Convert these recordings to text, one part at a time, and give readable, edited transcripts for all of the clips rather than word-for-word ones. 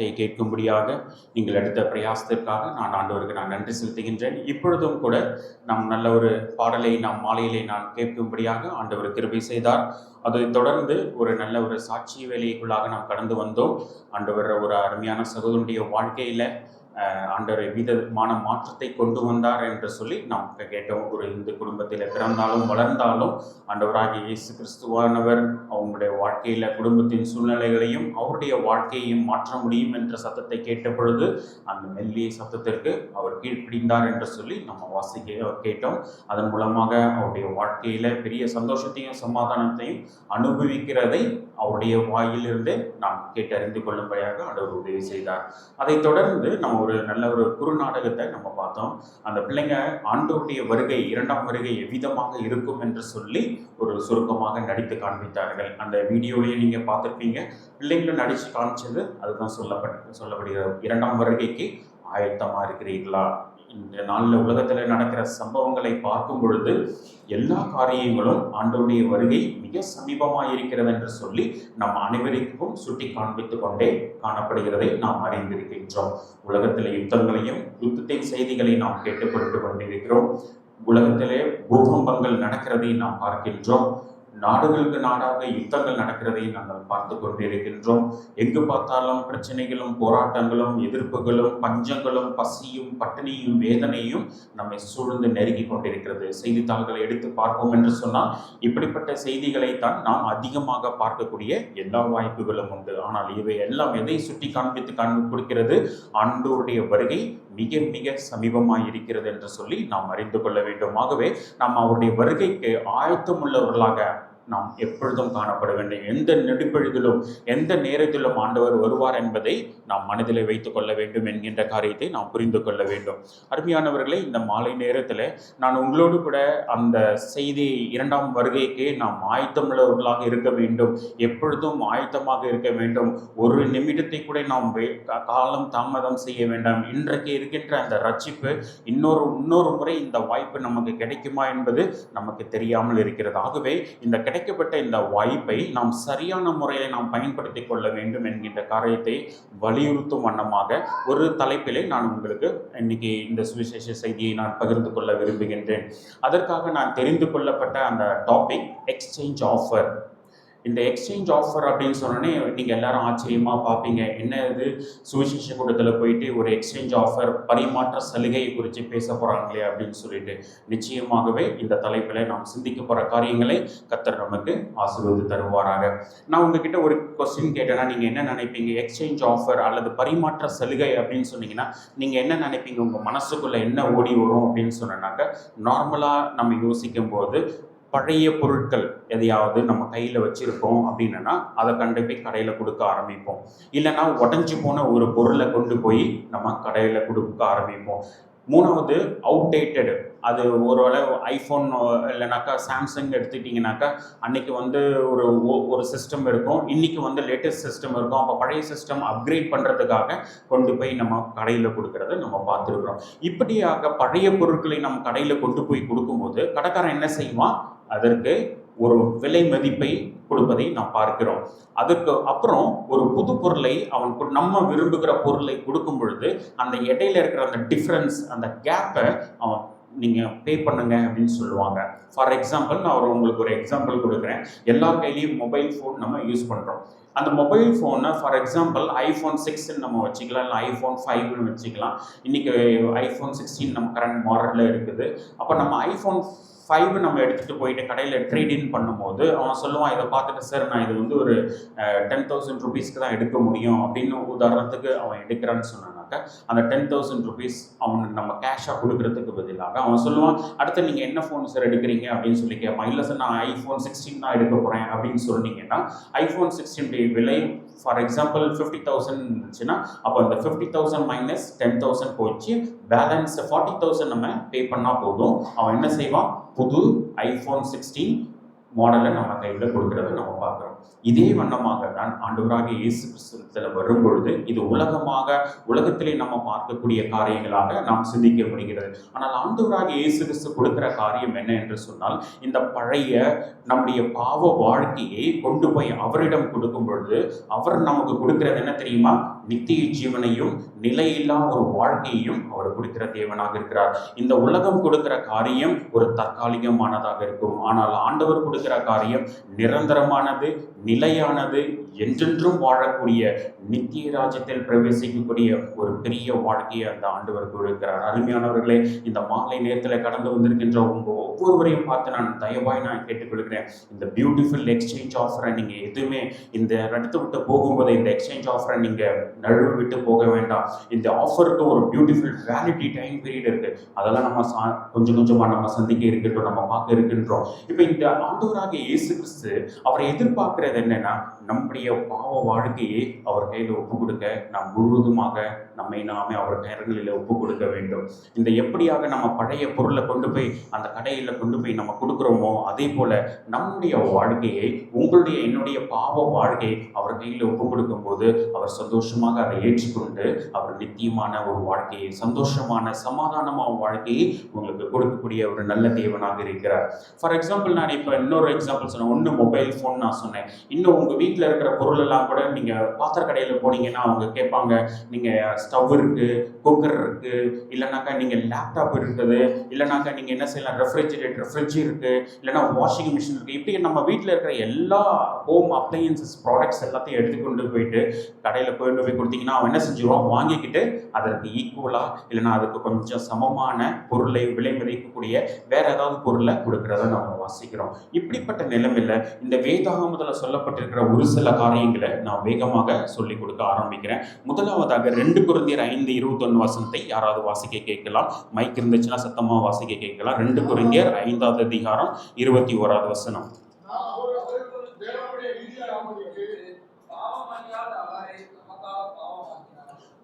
வார்த்தையை கேட்கும்படியாக நீங்கள் எடுத்த பிரயாசத்திற்காக நான் ஆண்டவருக்கு நான் நன்றி செலுத்துகின்றேன். இப்பொழுதும் கூட நாம் நல்ல ஒரு பாடலை நாம் மாலையிலே நான் கேட்கும்படியாக ஆண்டவர் கிருபை செய்தார். அதை தொடர்ந்து ஒரு நல்ல ஒரு சாட்சி வேலைக்குள்ளாக நாம் கடந்து வந்தோம். ஆண்டவர் ஒரு அருமையான சகோதரனுடைய வாழ்க்கையில் ஆண்டவரை விதமான மாற்றத்தை கொண்டு வந்தார் என்று சொல்லி நாம் கேட்டோம். ஒரு இந்து குடும்பத்தில் பிறந்தாலும் வளர்ந்தாலும் ஆண்டவராகிய இயேசு கிறிஸ்துவானவர் அவங்களுடைய வாழ்க்கையில் குடும்பத்தின் சூழ்நிலைகளையும் அவருடைய வாழ்க்கையையும் மாற்ற முடியும் என்ற சத்தத்தை கேட்ட பொழுது அந்த மெல்லிய சத்தத்திற்கு அவர் கீழ்ப்பிடிந்தார் என்று சொல்லி நம்ம கேட்டோம். அதன் மூலமாக அவருடைய வாழ்க்கையில் பெரிய சந்தோஷத்தையும் சமாதானத்தையும் அனுபவிக்கிறதை அவருடைய வாயிலிருந்து நாம் கேட்டறிந்து கொள்ளும்படியாக ஆண்டவர் உதவி செய்தார். அதை தொடர்ந்து நம்ம ஒரு நல்ல ஒரு குறுநாடகத்தை நம்ம பார்த்தோம். அந்த பிள்ளைங்க ஆண்டவருடைய வருகை, இரண்டாம் வருகை எவ்விதமாக இருக்கும் என்று சொல்லி ஒரு சுருக்கமாக நடித்து காண்பித்தார்கள். அந்த வீடியோலையே நீங்கள் பார்த்துருப்பீங்க. பிள்ளைங்களும் நடித்து காமிச்சது அதுதான் சொல்லப்படுகிறது. இரண்டாம் வருகைக்கு ஆயத்தமாக இருக்கிறீர்களா? இந்த நாளில் உலகத்தில் நடக்கிற சம்பவங்களை பார்க்கும் பொழுது எல்லா காரியங்களும் ஆண்டவருடைய வருகை மிக சமீபமாக இருக்கிறது என்று சொல்லி நம் அனைவருக்கும் சுட்டி காண்பித்துக் கொண்டே காணப்படுகிறதை நாம் அறிந்திருக்கின்றோம். உலகத்திலே யுத்தத்தின் செய்திகளை நாம் கேட்டுக்கொண்டு கொண்டிருக்கிறோம். உலகத்திலே பூகம்பங்கள் நடக்கிறதை நாம் பார்க்கின்றோம். நாடுகளுக்கு நாடாக யுத்தங்கள் நடக்கிறதை நாங்கள் பார்த்து கொண்டிருக்கின்றோம். எங்கு பார்த்தாலும் பிரச்சனைகளும் போராட்டங்களும் எதிர்ப்புகளும் பஞ்சங்களும் பசியும் பட்டினியும் வேதனையும் நம்மை சூழ்ந்து நெருங்கி கொண்டிருக்கிறது. செய்தித்தாள்களை எடுத்து பார்ப்போம் என்று சொன்னால் இப்படிப்பட்ட செய்திகளைத்தான் நாம் அதிகமாக பார்க்கக்கூடிய எல்லா வாய்ப்புகளும் உண்டு. ஆனால் இவை எல்லாம் எதை சுட்டி காண்பித்து கொடுக்கிறது? ஆண்டவருடைய வருகை மிக மிக சமீபமாக இருக்கிறது என்று சொல்லி நாம் அறிந்து கொள்ள வேண்டும். ஆகவே நாம் அவருடைய வருகைக்கு ஆயத்தம் உள்ளவர்களாக நாம் எப்பொழுதும் காணப்பட வேண்டும். எந்த நெடுப்பொழுதிலும் எந்த நேரத்திலும் ஆண்டவர் வருவார் என்பதை நாம் மனதில் வைத்துக் கொள்ள வேண்டும் என்கின்ற காரியத்தை நாம் புரிந்து கொள்ள வேண்டும். அருமையானவர்களே, இந்த மாலை நேரத்தில் நான் உங்களோடு கூட அந்த செய்தி இரண்டாம் வருகைக்கு நாம் ஆயத்தமுள்ளவர்களாக இருக்க வேண்டும். எப்பொழுதும் ஆயத்தமாக இருக்க வேண்டும். ஒரு நிமிடத்தை கூட நாம் காலம் தாமதம் செய்ய வேண்டாம். இன்றைக்கு இருக்கின்ற அந்த ரட்சிப்பு இன்னொரு முறை இந்த வாய்ப்பு நமக்கு கிடைக்குமா என்பது நமக்கு தெரியாமல் இருக்கிறது. ஆகவே இந்த கிடைக்கப்பட்ட இந்த வாய்ப்பை நாம் சரியான முறையில் நாம் பயன்படுத்திக் கொள்ள வேண்டும் என்கின்ற காரியத்தை வலியுறுத்தும் வண்ணமாக ஒரு தலைப்பிலே நான் உங்களுக்கு இன்னைக்கு இந்த சுவிசேஷ செய்தியை நான் பகிர்ந்து கொள்ள விரும்புகின்றேன். அதற்காக நான் தெரிந்து கொள்ளப்பட்ட அந்த டாபிக் எக்ஸ்சேஞ்ச் ஆஃபர். இந்த எக்ஸ்சேஞ்ச் ஆஃபர் அப்படின்னு சொன்னோன்னே நீங்கள் எல்லாரும் ஆச்சரியமாக பார்ப்பீங்க. என்ன இது, சுவிசேஷ கூட்டத்தில் போயிட்டு ஒரு எக்ஸ்சேஞ்ச் ஆஃபர், பரிமாற்ற சலுகையை குறித்து பேச போகிறாங்களே அப்படின்னு சொல்லிட்டு. நிச்சயமாகவே இந்த தலைப்பில் நாம் சிந்திக்க போகிற காரியங்களை கர்த்தர் நமக்கு ஆசீர்வதித்து தருவாராக. நான் உங்ககிட்ட ஒரு கொஸ்டின் கேட்டேன்னா நீங்கள் என்ன நினைப்பீங்க? எக்ஸ்சேஞ்ச் ஆஃபர் அல்லது பரிமாற்ற சலுகை அப்படின்னு சொன்னீங்கன்னா நீங்கள் என்ன நினைப்பீங்க? உங்கள் மனசுக்குள்ளே என்ன ஓடி வரும் அப்படின்னு சொன்னாக்க, நார்மலாக நம்ம யோசிக்கும் போது பழைய பொருட்கள் எதையாவது நம்ம கையில் வச்சுருக்கோம் அப்படின்னா அதை கொண்டு போய் கடையில் கொடுக்க ஆரம்பிப்போம். இல்லைன்னா உடஞ்சி போன ஒரு பொருளை கொண்டு போய் நம்ம கடையில் கொடுக்க ஆரம்பிப்போம். மூணாவது அவுடேட்டடு, அது ஓரளவு ஐஃபோன் இல்லைனாக்கா சாம்சங் எடுத்துக்கிட்டிங்கனாக்கா அன்றைக்கி ஒரு சிஸ்டம் இருக்கும், இன்றைக்கி லேட்டஸ்ட் சிஸ்டம் இருக்கும். அப்போ பழைய சிஸ்டம் அப்கிரேட் பண்ணுறதுக்காக கொண்டு போய் நம்ம கடையில் கொடுக்கறத நம்ம பார்த்துருக்குறோம். இப்படியாக பழைய பொருட்களை நம்ம கடையில் கொண்டு போய் கொடுக்கும்போது கடைக்காரன் என்ன செய்வான்? அதற்கு ஒரு விலை மதிப்பை கொடுப்பதை நாம் பார்க்கிறோம். அதுக்கு அப்புறம் ஒரு புது பொருளை நம்ம விரும்புகிற பொருளை கொடுக்கும் பொழுது அந்த இடையில இருக்கிற அந்த டிஃப்ரென்ஸ், அந்த கேப்பை அவன் நீங்கள் பே பண்ணுங்க அப்படின்னு சொல்லுவாங்க. ஃபார் எக்ஸாம்பிள், நான் உங்களுக்கு ஒரு எக்ஸாம்பிள் கொடுக்குறேன். எல்லார் கையிலையும் மொபைல் ஃபோன் நம்ம யூஸ் பண்ணுறோம். அந்த மொபைல் ஃபோனை ஃபார் எக்ஸாம்பிள் ஐஃபோன் 6 நம்ம வச்சுக்கலாம், இல்லை ஐஃபோன் 5 வச்சுக்கலாம். இன்றைக்கி ஐஃபோன் 16 நம்ம கரண்ட் மாடலில் இருக்குது. அப்போ நம்ம ஐஃபோன் 5 நம்ம எடுத்துகிட்டு போயிட்டு கடையில் ட்ரேட்-இன் பண்ணும்போது அவன் சொல்லுவான், இதை பார்த்துட்டு சார் நான் இது ஒரு 10,000 rupeesக்கு தான் எடுக்க முடியும் அப்படின்னு உதாரணத்துக்கு அவன் எடுக்கிறான்னு சொன்னானாக்கா, அந்த 10,000 rupees அவனுக்கு நம்ம கேஷாக கொடுக்கறதுக்கு பதிலாக அவன் சொல்லுவான், அடுத்து நீங்கள் என்ன ஃபோன் சார் எடுக்கிறீங்க அப்படின்னு சொல்லி கேட்பான். இல்லை சார் நான் ஐஃபோன் 16 தான் எடுக்க போகிறேன் அப்படின்னு சொன்னீங்கன்னா ஐஃபோன் 16 விலை ஃபார் எக்ஸாம்பிள் 50,000 இருந்துச்சுன்னா அப்போ அந்த 50,000 மைனஸ் 10,000 போச்சு, பேலன்ஸ் 40,000 நம்ம பே பண்ணால் போதும். அவன் என்ன செய்வான்? புது ஐஃபோன் 16 மாடலை நம்ம கையில் கொடுக்கறத நம்ம பார்க்குறோம். இதே வண்ணமாக தான் ஆண்டவராகிய இயேசு கிறிஸ்துவில் வரும்பொழுது இது உலகத்திலே நம்ம பார்க்கக்கூடிய காரியங்களாக நாம் சிந்திக்க முடிகிறது. ஆனால் ஆண்டவராகிய இயேசு கிறிஸ்து கொடுக்கிற காரியம் என்ன என்று சொன்னால், இந்த பழைய நம்முடைய பாவ வாழ்க்கையை கொண்டு போய் அவரிடம் கொடுக்கும் பொழுது அவர் நமக்கு கொடுக்கிறது என்ன தெரியுமா? நித்திய ஜீவனையும் நிலையில்லா ஒரு வாழ்க்கையையும் அவர் கொடுக்கிற தேவனாக இருக்கிறார். இந்த உலகம் கொடுக்கிற காரியம் ஒரு தற்காலிகமானதாக இருக்கும். ஆனால் ஆண்டவர் கொடுக்கிற காரியம் நிரந்தரமானது, நிலையானது, என்றென்றும் வாழக்கூடிய நித்திய ராஜ்யத்தில் பிரவேசிக்கக்கூடிய ஒரு பெரிய வாழ்க்கையை அந்த ஆண்டவர் கொடுக்கிறார். அருமையானவர்களே, இந்த மாலை நேரத்தில் கடந்து வந்திருக்கின்ற உங்க ஒவ்வொருவரையும் பார்த்து நான் தயவாய் நான் கேட்டுக்கொள்கிறேன், இந்த பியூட்டிஃபுல் எக்ஸ்சேஞ்ச் ஆஃபரை நீங்க எதுவுமே இந்த இடத்த விட்டு போகும்போது இந்த எக்ஸ்சேஞ்ச் ஆஃபரை நீங்க நழுவு விட்டு போக வேண்டாம். இந்த ஆஃபருக்கு ஒரு பியூட்டிஃபுல் வேலிடி டைம் பீரியட் இருக்கு. அதெல்லாம் நம்ம கொஞ்சம் கொஞ்சமா நம்ம சந்திக்க இருக்கட்டும், நம்ம பார்க்க இருக்கின்றோம். இப்போ இந்த ஆண்டவராக இயேசு கிறிஸ்து அவரை எதிர்பார்க்கிறது என்னன்னா, நம்முடைய பாவ வாழ்க்கையை அவர் கையில் ஒப்பு கொடுக்க நாம் முழுவதுமாக நம்மை நாமே அவர் கரங்களில் ஒப்பு கொடுக்க வேண்டும். இந்த எப்படியாக நம்ம பழைய பொருளை கொண்டு போய் அந்த கடையில் கொண்டு போய் நம்ம கொடுக்குறோமோ, அதே போல நம்முடைய வாழ்க்கையை, உங்களுடைய என்னுடைய பாவ வாழ்க்கையை அவர் கையில் ஒப்பு கொடுக்கும்போது அவர் சந்தோஷமாக அதை ஏற்றுக்கொண்டு அவர் நித்தியமான ஒரு வாழ்க்கையை, சந்தோஷமான சமாதானமான வாழ்க்கையை உங்களுக்கு கொடுக்கக்கூடிய ஒரு நல்ல தேவனாக இருக்கிறார். ஃபார் எக்ஸாம்பிள், நான் இப்போ இன்னொரு எக்ஸாம்பிள் சொன்னேன். ஒன்று மொபைல் ஃபோன் நான் சொன்னேன். இன்னும் உங்கள் வீட்டில் இருக்கிற பொருள் எல்லாம் கூட நீங்கள் பாத்திர கடையில் போனீங்கன்னா அவங்க கேட்பாங்க, நீங்கள் ஸ்டவ் இருக்குது, குக்கர் இருக்குது, இல்லைனாக்கா நீங்கள் லேப்டாப் இருக்குது, இல்லைனாக்கா நீங்கள் என்ன செய்யலாம், ரெஃப்ரிஜரேட்டர், ஃப்ரிட்ஜ் இருக்குது, இல்லைனா வாஷிங் மிஷின் இருக்குது. இப்படி நம்ம வீட்டில் இருக்கிற எல்லா ஹோம் அப்ளையன்சஸ் ப்ராடக்ட்ஸ் எல்லாத்தையும் எடுத்துக்கொண்டு போயிட்டு கடையில் கொண்டு போய் கொடுத்தீங்கன்னா அவன் என்ன செஞ்சுருவான், வாங்கிக்கிட்டு அதற்கு ஈக்குவலாக இல்லைனா அதுக்கு கொஞ்சம் சமமான பொருளை விலை மதிக்கக்கூடிய வேற ஏதாவது பொருளை கொடுக்கறத நம்ம வாசிக்கிறோம். இப்படிப்பட்ட நிலைமையில் இந்த வேதாகமத்தில் சொல்லப்பட்டிருக்கிற ஒரு சில காரியங்களை நான் வேகமாக சொல்லிக் கொடுக்க ஆரம்பிக்கிறேன். முதலாவதாக 2 கொரிந்தியர் 5:21 வசனத்தை யாராவது வாசிக்க கேட்கலாம். மைக் இருந்துச்சுன்னா சத்தமா வாசிக்க கேட்கலாம். 2 கொரிந்தியர் 5வது அதிகாரம் 21வது வசனம்.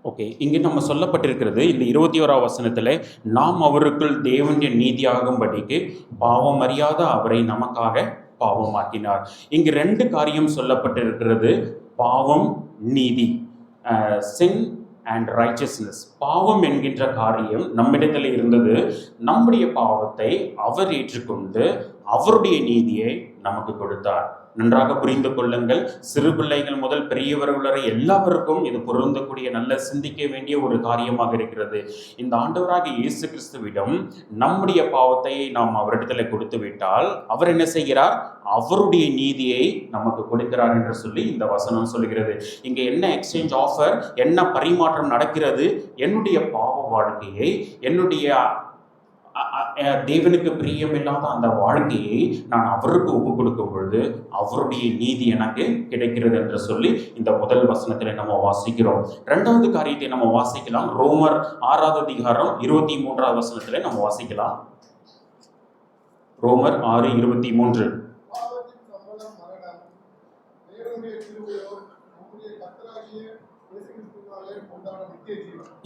ஓகே, இங்கே நம்ம சொல்லப்பட்டிருக்கிறது இந்த 21வது வசனத்தில், நாம் அவருக்குள் தேவனுடைய நீதியாகும்படிக்கு பாவம் அறியாத அவரை நமக்காக பாவமாக்கினார். இங்கு 2 காரியம் சொல்லப்பட்டிருக்கிறது, பாவம், நீதி, சின் அண்ட் ரைச்சஸ்னஸ். பாவம் என்கின்ற காரியம் நம்மிடத்தில் இருந்தது. நம்முடைய பாவத்தை அவர் ஏற்றுக்கொண்டு அவருடைய நீதியை நமக்கு கொடுத்தார். நன்றாக புரிந்து கொள்ளுங்கள். சிறு பிள்ளைகள் முதல் பெரியவர்கள் வரை எல்லாருக்கும் இது பொருந்தக்கூடிய, நல்ல சிந்திக்க வேண்டிய ஒரு காரியமாக இருக்கிறது. இந்த ஆண்டவராக இயேசு கிறிஸ்துவிடம் நம்முடைய பாவத்தை நாம் அவரிடத்தில் கொடுத்து விட்டால் அவர் என்ன செய்கிறார், அவருடைய நீதியை நமக்கு கொடுக்கிறார் என்று சொல்லி இந்த வசனம் சொல்கிறது. இங்கே என்ன எக்ஸ்சேஞ்ச் ஆஃபர், என்ன பரிமாற்றம் நடக்கிறது, என்னுடைய பாவ வாழ்க்கையை, என்னுடைய தேவனுக்கு பிரியமில்லாத அந்த வாழ்க்கையை நான் அவருக்கு ஒப்பு கொடுக்கும் பொழுது அவருடைய நீதி எனக்கு கிடைக்கிறது என்று சொல்லி இந்த முதல் வசனத்தில் நம்ம வாசிக்கிறோம். 2வது காரியத்தை நம்ம வாசிக்கலாம். ரோமர் 6வது அதிகாரம் 23வது வசனத்தில் நம்ம வாசிக்கலாம். ரோமர் 6:23.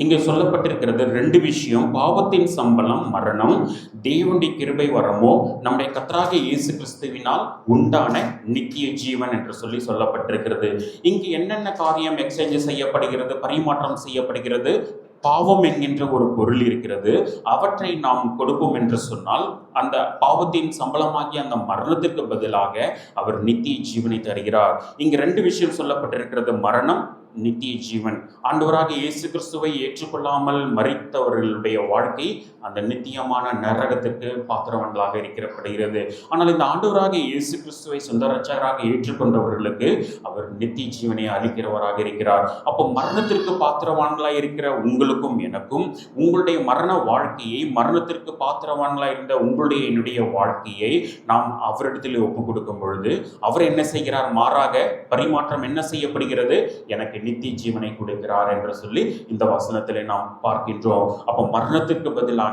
இங்கே சொல்லப்பட்டிருக்கிறது 2 விஷயம். பாவத்தின் சம்பளம் மரணம், தேவனுடைய கிருபை வரமோ நம்முடைய கர்த்தராகிய இயேசு கிறிஸ்துவினால் உண்டான நித்திய ஜீவன் என்று சொல்லி சொல்லப்பட்டிருக்கிறது. இங்கு என்னென்ன காரியம் எக்ஸ்சேஞ்ச் செய்யப்படுகிறது, பரிமாற்றம் செய்யப்படுகிறது? பாவம் என்கின்ற ஒரு பொருள் இருக்கிறது. அவற்றை நாம் கொடுப்போம் என்று சொன்னால் அந்த பாவத்தின் சம்பளமாகிய அந்த மரணத்திற்கு பதிலாக அவர் நித்திய ஜீவனை தருகிறார். இங்கு 2 விஷயம் சொல்லப்பட்டிருக்கிறது, மரணம், நித்திய ஜீவன். ஆண்டவராக இயேசு கிறிஸ்துவை ஏற்றுக்கொள்ளாமல் மரித்தவர்களுடைய வாழ்க்கை அந்த நித்தியமான நரகத்துக்கு பாத்திரவான்களாக இருக்கப்படுகிறது. ஆனால் இந்த ஆண்டவராக இயேசு கிறிஸ்துவை சொந்த ரட்சகராக ஏற்றுக்கொண்டவர்களுக்கு அவர் நித்திய ஜீவனை அளிக்கிறவராக இருக்கிறார். அப்போ மரணத்திற்கு பாத்திரவான்களாக இருக்கிற உங்களுக்கும் எனக்கும் உங்களுடைய மரண வாழ்க்கையை, மரணத்திற்கு பாத்திரவான்களாக இருந்த உங்களுடைய என்னுடைய வாழ்க்கையை நாம் அவரிடத்தில் ஒப்பு கொடுக்கும் பொழுது அவர் என்ன செய்கிறார், மாறாக பரிமாற்றம் என்ன செய்யப்படுகிறது, எனக்கு நித்திய ஜீவனை கொடுக்கிறார் என்று சொல்லி இந்த வசனத்தில் நாம் பார்க்கின்றோம். அப்போ மரணத்திற்கு பதிலாக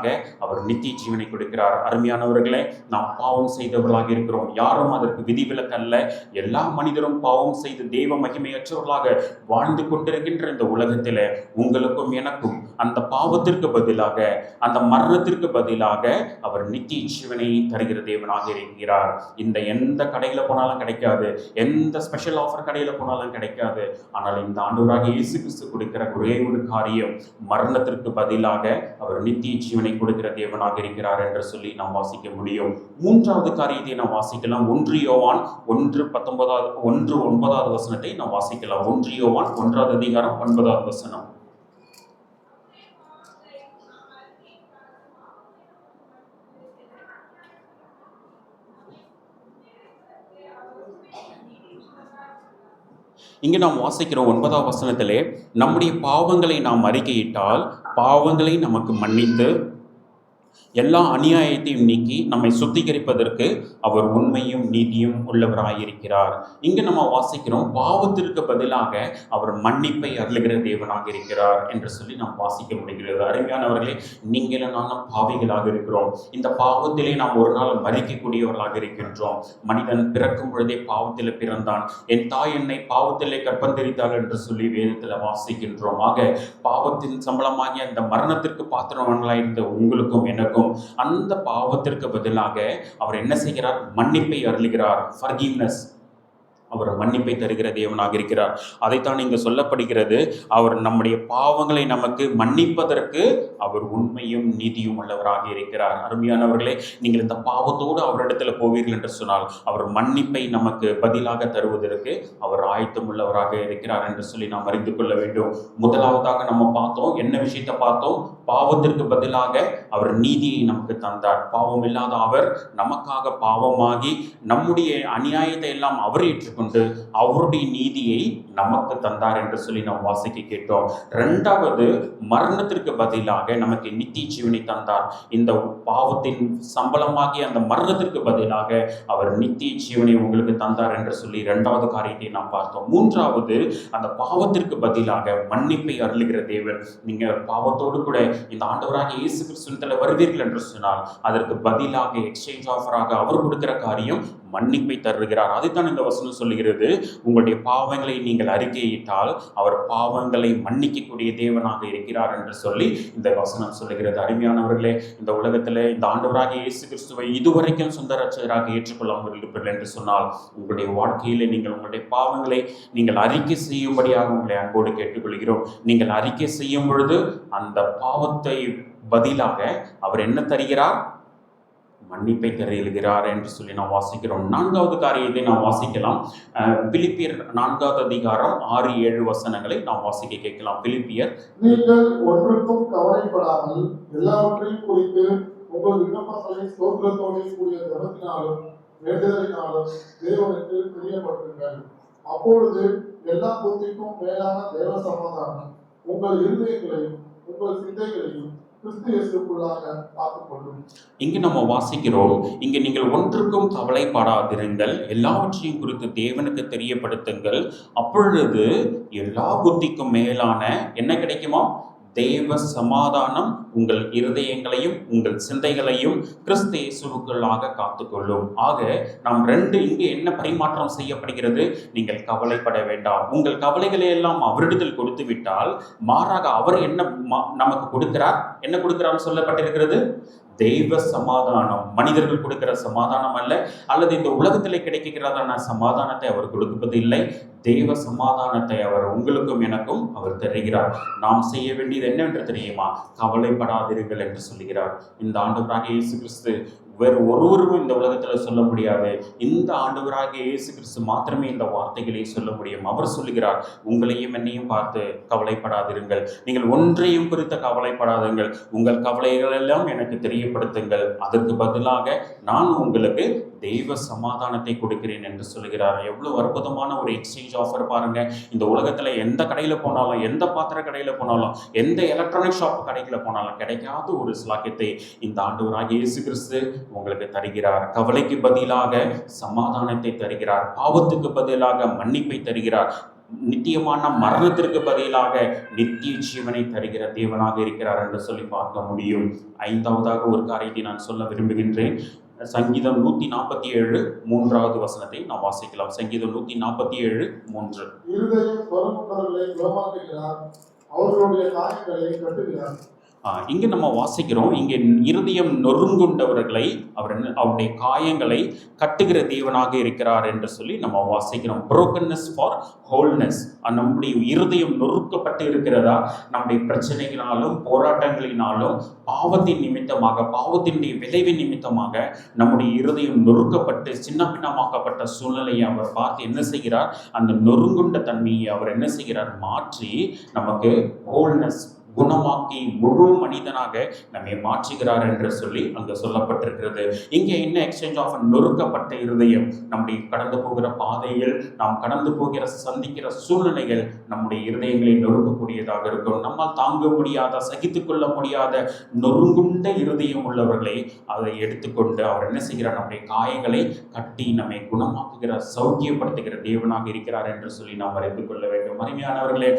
அவர் நித்திய ஜீவனை கொடுக்கிறார். அருமையானவர்களே, நாம் பாவம் செய்தவர்களாக இருக்கிறோம். யாரும் அதற்கு விதிவிலக்கல்ல. எல்லா மனிதரும் பாவம் செய்து தெய்வ மகிமையற்றவர்களாக வாழ்ந்து கொண்டிருக்கின்ற இந்த உலகத்தில் உங்களுக்கும் எனக்கும் அந்த பாவத்திற்கு பதிலாக, அந்த மரணத்திற்கு பதிலாக அவர் நித்திய ஜீவனை தருகிற தேவனாக இருக்கிறார். இந்த எந்த கடையில் போனாலும் கிடைக்காது, எந்த ஸ்பெஷல் ஆஃபர் கடையில் போனாலும் கிடைக்காது. ஆனால் இந்த இந்த ஆண்டவராகிய இயேசு கிறிஸ்து கொடுக்கிற ஒரே ஒரு காரியம், மரணத்திற்கு பதிலாக அவர் நித்திய ஜீவனை கொடுக்கிற தேவனாக இருக்கிறார் என்று சொல்லி நாம் வாசிக்க முடியும். மூன்றாவது காரியத்தை நாம் வாசிக்கலாம். 1 யோவான் 1:9 வசனத்தை நாம் வாசிக்கலாம். 1 யோவான் 1 அதிகாரம் 9 வசனம். இங்கே நாம் வாசிக்கிறோம் 9 வசனத்திலே, நம்முடைய பாவங்களை நாம் அறிக்கையிட்டால் பாவங்களை நமக்கு மன்னித்து எல்லா அநியாயத்தையும் நீக்கி நம்மை சுத்திகரிப்பதற்கு அவர் உண்மையும் நீதியும் உள்ளவராயிருக்கிறார். இங்கு நம்ம வாசிக்கிறோம், பாவத்திற்கு பதிலாக அவர் மன்னிப்பை அருளுகிற தேவனாக இருக்கிறார் என்று சொல்லி நாம் வாசிக்க முடிகிறது. அருமையானவர்களே, நீங்களும் நானும் பாவிகளாக இருக்கிறோம். இந்த பாவத்திலே நாம் ஒரு நாள் மறிக்கக்கூடியவர்களாக இருக்கின்றோம். மனிதன் பிறக்கும் பொழுதே பாவத்தில் பிறந்தான், என் தாய் என்னை பாவத்திலே கற்பந்தரித்தாள் என்று சொல்லி வேதத்தில் வாசிக்கின்றோம். ஆக பாவத்தின் சம்பளமாகிய அந்த மரணத்திற்கு பாத்திரவான்களாயிருந்த உங்களுக்கும் எனக்கும் அந்த பாவத்திற்கு பதிலாக அவர் என்ன செய்கிறார்? மன்னிப்பை அருளுகிறார். ஃபர்கிவ்னஸ். அவர் மன்னிப்பை தருகிற தேவனாக இருக்கிறார். அதைத்தான் இங்கு சொல்லப்படுகிறது. அவர் நம்முடைய பாவங்களை நமக்கு மன்னிப்பதற்கு அவர் உண்மையும் நீதியும் உள்ளவராக இருக்கிறார். அருமையானவர்களே, நீங்கள் இந்த பாவத்தோடு அவரிடத்துல போவீர்கள் என்று சொன்னால் அவர் மன்னிப்பை நமக்கு பதிலாக தருவதற்கு அவர் ஆயத்தம் உள்ளவராக இருக்கிறார் என்று சொல்லி நாம் அறிந்து கொள்ள வேண்டும். முதலாவதாக நம்ம பார்த்தோம், என்ன விஷயத்தை பார்த்தோம்? பாவத்திற்கு பதிலாக அவர் நீதியை நமக்கு தந்தார். பாவம் இல்லாத அவர் நமக்காக பாவமாகி நம்முடைய அநியாயத்தை எல்லாம் அவர் ஏற்றுக்கொண்டு அவருடைய நீதியை நமக்கு தந்தார் என்று சொல்லி நாம் வாசிக்க கேட்டோம். இரண்டாவது, மரணத்திற்கு பதிலாக நமக்கு நித்திய ஜீவனை தந்தார். இந்த பாவத்தின் சம்பளமாகி அந்த மரணத்திற்கு பதிலாக அவர் நித்திய ஜீவனை உங்களுக்கு தந்தார் என்று சொல்லி இரண்டாவது காரியத்தை நாம் பார்த்தோம். மூன்றாவது, அந்த பாவத்திற்கு பதிலாக மன்னிப்பை அருளுகிற தேவன். நீங்க பாவத்தோடு கூட இந்த ஆண்டவராகிய இயேசு கிறிஸ்துவினிடத்தில் வருவீர்கள் என்று சொன்னால் அதற்கு பதிலாக எக்ஸ்சேஞ்ச் ஆஃபராக அவர் கொடுக்கிற காரியம் மன்னிப்பை தருகிறார். அதைத்தான் இந்த வசனம் சொல்லுகிறது. உங்களுடைய பாவங்களை நீங்கள் அறிக்கையிட்டால் அவர் பாவங்களை மன்னிக்கக்கூடிய தேவனாக இருக்கிறார் என்று சொல்லி இந்த வசனம் சொல்லுகிறது. அருமையானவர்களே, இந்த உலகத்தில் இந்த ஆண்டவராகிய இயேசு கிறிஸ்துவை இதுவரைக்கும் சொந்த ரட்சகராக ஏற்றுக்கொள்ளாமல் இருப்பீர்கள் என்று சொன்னால் உங்களுடைய வாழ்க்கையிலே நீங்கள் உங்களுடைய பாவங்களை நீங்கள் அறிக்கை செய்யும்படியாக உங்களை அன்போடு கேட்டுக்கொள்கிறோம். நீங்கள் அறிக்கை செய்யும் பொழுது அந்த பாவத்தை பதிலாக அவர் என்ன தருகிறார்? மன்னிப்பை தருகிறார் என்று சொல்லி நாம் வாசிக்கிறோம். நான்காவது காரியத்தை நாம் வாசிக்கலாம். பிலிப்பியர் 4 அதிகாரம் 6-7 வசனங்களை நாம் வாசிக்க கேட்கலாம். பிலிப்பியர், நீங்கள் ஒன்றுக்கும் கவலைப்படாமல் எல்லாவற்றையும் குறித்து உங்கள் விண்ணப்பங்களை ஸ்தோத்திரத்தோடு கூடிய ஜெபத்தினாலும் வேண்டுதலினாலும் தேவனுக்கு தெரியப்படுத்துங்கள். அப்பொழுது எல்லா புத்திக்கும் மேலான தேவ சமாதானம் உங்கள் இருதயங்களையும் உங்கள் சிந்தைகளையும் இங்கு நம்ம வாசிக்கிறோம், இங்கு நீங்கள் ஒன்றுக்கும் கவலைப்படாதிருங்கள், எல்லாவற்றையும் குறித்து தேவனுக்கு தெரியப்படுத்துங்கள், அப்பொழுது எல்லா புத்திக்கும் மேலான என்ன கிடைக்குமா? தேவ சமாதானம் உங்கள் இருதயங்களையும் உங்கள் சிந்தைகளையும் கிறிஸ்து இயேசுவுக்குள்ளாக காத்துக்கொள்ளும். ஆக நாம் இங்கே என்ன பரிமாற்றம் செய்யப்படுகிறது? நீங்கள் கவலைப்பட வேண்டாம். உங்கள் கவலைகளை எல்லாம் அவரிடத்தில் கொடுத்து விட்டால் மாறாக அவர் என்ன நமக்கு கொடுக்கிறார்? என்ன கொடுக்கிறார் சொல்லப்பட்டிருக்கிறது? தெய்வ சமாதானம். மனிதர்கள் கொடுக்கிற சமாதானம் அல்ல, அல்லது இந்த உலகத்தில் கிடைக்கிறதான சமாதானத்தை அவர் கொடுப்பது இல்லை. தெய்வ சமாதானத்தை அவர் உங்களுக்கும் எனக்கும் அவர் தருகிறார். நாம் செய்ய வேண்டியது என்னவென்று தெரியுமா? கவலைப்படாதீர்கள் என்று சொல்கிறார். இந்த ஆண்டவராகிய இயேசு கிறிஸ்து வேறு ஒருவரும் இந்த உலகத்தில் சொல்ல முடியாது. இந்த ஆண்டவராகிய இயேசு கிறிஸ்து மாத்திரமே இந்த வார்த்தைகளை சொல்ல முடியும். அவர் சொல்லுகிறார், உங்களையும் என்னையும் பார்த்து கவலைப்படாதிருங்கள், நீங்கள் ஒன்றையும் குறித்த கவலைப்படாதீர்கள், உங்கள் கவலைகள் எல்லாம் எனக்கு தெரியப்படுத்துங்கள், அதற்கு பதிலாக நான் உங்களுக்கு தெய்வ சமாதானத்தை கொடுக்கிறேன் என்று சொல்லுகிறார். எவ்வளவு அற்புதமான ஒரு எக்ஸ்சேஞ்ச் ஆஃபர் பாருங்க. இந்த உலகத்துல எந்த கடையில போனாலும், எந்த பாத்திர கடையில போனாலும், எந்த எலக்ட்ரானிக் ஷாப் கடையில போனாலும் கிடைக்காத ஒரு ஸ்லாக்கியத்தை இந்த ஆண்டவராகிய இயேசு கிறிஸ்து உங்களுக்கு தருகிறார். கவலைக்கு பதிலாக சமாதானத்தை தருகிறார். பாவத்துக்கு பதிலாக மன்னிப்பை தருகிறார். நித்தியமான மரணத்திற்கு பதிலாக நித்திய ஜீவனை தருகிற தேவனாக இருக்கிறார் என்று சொல்லி பார்க்க முடியும். ஐந்தாவதாக ஒரு காரியத்தை நான் சொல்ல விரும்புகின்றேன். சங்கீதம் 147 3வது வசனத்தை நாம் வாசிக்கலாம். சங்கீதம் 147 3. அவர்களுடைய காயங்களை கட்டுகிறார், இங்க நம்ம வாசிக்கிறோம், இங்கே இருதயம் நொறுங்குண்டவர்களை அவருடைய காயங்களை கட்டுகிற தேவனாக இருக்கிறார் என்று சொல்லி நம்ம வாசிக்கிறோம். brokenness for wholeness. நம்முடைய இருதயம் நொறுக்கப்பட்டு இருக்கிறதா? நம்முடைய பிரச்சனைகளாலும் போராட்டங்களினாலும் பாவத்தின் நிமித்தமாக, பாவத்தினுடைய விளைவின் நிமித்தமாக நம்முடைய இருதயம் நொறுக்கப்பட்டு சின்ன பின்னமாக்கப்பட்ட சூழ்நிலையை அவர் பார்த்து என்ன செய்கிறார்? அந்த நொறுங்குண்ட தன்மையை அவர் என்ன செய்கிறார்? மாற்றி நமக்கு wholeness, குணமாக்கி முழு மனிதனாக நம்மை மாற்றுகிறார் என்று சொல்லி அங்கு சொல்லப்பட்டிருக்கிறது. இங்கே என்ன எக்ஸ்சேஞ்ச் ஆஃப் நொறுக்கப்பட்ட இருதயம். நம்முடைய கடந்து போகிற பாதையில், நாம் கடந்து போகிற சந்திக்கிற சூழ்நிலைகள் நம்முடைய இருதயங்களை நொறுக்கக்கூடியதாக இருக்கும். நம்மால் தாங்க முடியாத, சகித்துக் கொள்ள முடியாத நொறுங்குண்ட இருதயம் உள்ளவர்களை அதை எடுத்துக்கொண்டு அவர் என்ன செய்கிறார்? நம்முடைய காயங்களை கட்டி நம்மை குணமாக்குகிற, சௌக்கியப்படுத்துகிற தேவனாக இருக்கிறார் என்று சொல்லி நாம் அறிந்து கொள்ள வேண்டும். அருமையானவர்களே,